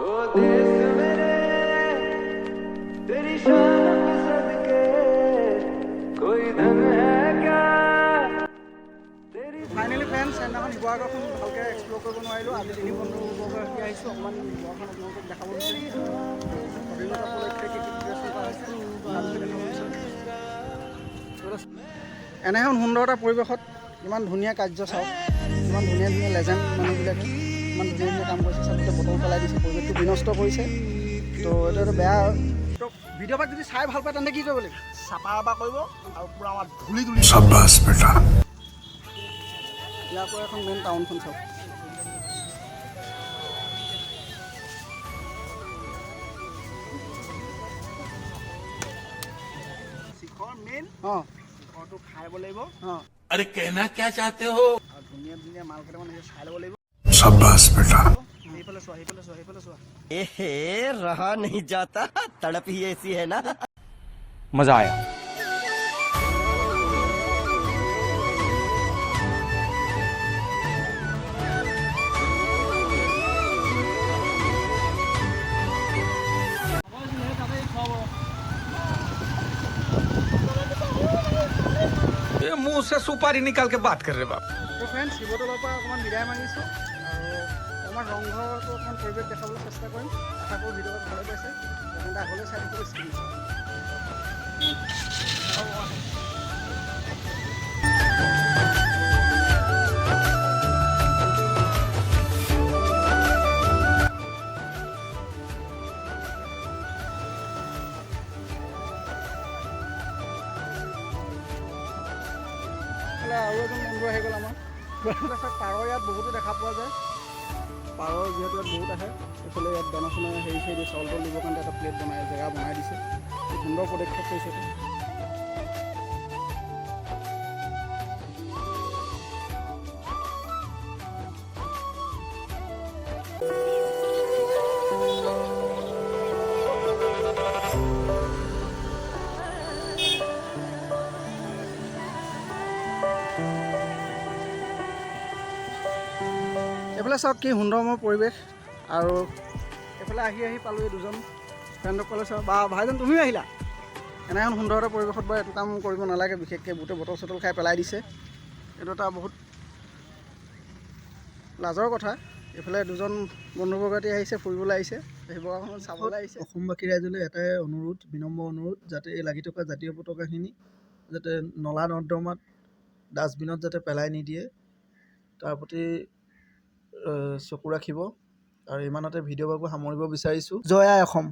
Finally friends সেইদিনাখন শিৱসাগৰখন ভালকৈ এক্সপ্ল'ৰ কৰিব নোৱাৰিলোঁ। আজি 3 বন্ধু বৰ্গী আহিছোঁ, অকণমান শিৱসাগৰখন আপোনালোকক দেখাব বিচাৰিছোঁ। স্বাধীনতা উপলক্ষে কি প্ৰিপাৰেশ্যন কৰা হৈছে তাৰপিছত দেখাব বিচাৰিছোঁ। এনে এখন সুন্দৰ এটা পৰিৱেশত ইমান ধুনীয়া কাৰ্য চাওক, ইমান ধুনীয়া ধুনীয়া লেজেণ্ড মানুহবিলাকে ইমান ধুনীয়া ধুনীয়া কাম কৰিছে। চাবলৈ বটল পেলাই দিছে, পৰিৱেশটো বিনষ্ট কৰিছে। তো এইটো এটা বেয়া। তো ভিডিঅ'ভাগ যদি চাই ভাল পায় তেন্তে কি কৰিব লাগিব? চাপা কৰিব আৰু পূৰা আমাৰ ধূলি ইয়াৰ পৰা এখন মেইন টাউনখন চাওক। শিখৰ মেইন শিখৰটো খাই ল'ব লাগিব। अरे कहना क्या चाहते हो? আৰু ধুনীয়া ধুনীয়া মাল কেইটামান চাই ল'ব লাগিব। शाबाश बेटा। সেইফালে চোৱা, সেইফালে চোৱা, সেইফালে চোৱা। एहे रहा नहीं जाता, तड़प ही ऐसी है ना। मजा आया। ये मुंह से सुपारी निकाल के बात कर रहे बाप। তো ফ্ৰেণ্ডছ শিৱদৌলৰ পৰা অকণমান বিদায় মাগিছোঁ আৰু অকণমান ৰংঘৰটো অকণমান পৰিৱেশ দেখাবলৈ চেষ্টা কৰিম। আশা কৰোঁ ভিডিঅ'টো ভালে পাইছে। তেন্তে আগলৈ চাই থাকিবলৈ স্ক্ৰীন আৰু এজন বন্ধু আহি গ'ল আমাৰ। পাৰ ইয়াত বহুতো দেখা পোৱা যায়। পাৰ যিহেতু ইয়াত বহুত আহে, এইফালে ইয়াত দানা চানা হেৰি দি চাউল তাউল দিবৰ কাৰণে এটা প্লেট জেগা বনাই দিছে। সুন্দৰ পদক্ষেপ কৰিছে। এইফালে চাওক কি সুন্দৰময় পৰিৱেশ। আৰু এইফালে আহি পালোঁ এই দুজন ফ্ৰেণ্ডক ক'লে চাওক, বা ভাইজন তুমিও আহিলা। এনে এখন সুন্দৰ এটা পৰিৱেশত বাৰু এইটো কাম কৰিব নালাগে। বিশেষকৈ গোটেই বটল চটল খাই পেলাই দিছে। এইটো এটা বহুত লাজৰ কথা। এইফালে দুজন বন্ধুবৰ্গী আহিছে, ফুৰিবলৈ আহিছে, শিৱসাগৰখন চাবলৈ আহিছে। অসমবাসী ৰাইজলৈ এটাই অনুৰোধ, বিনম্ৰ অনুৰোধ, যাতে এই লাগি থকা জাতীয় পতাকাখিনি যাতে নলা নৰ্দমাত ডাষ্টবিনত যাতে পেলাই নিদিয়ে, তাৰ প্ৰতি চকু ৰাখিব। আৰু ইমানতে ভিডিঅ'ভাগো সামৰিব বিচাৰিছোঁ। জয় আই অসম।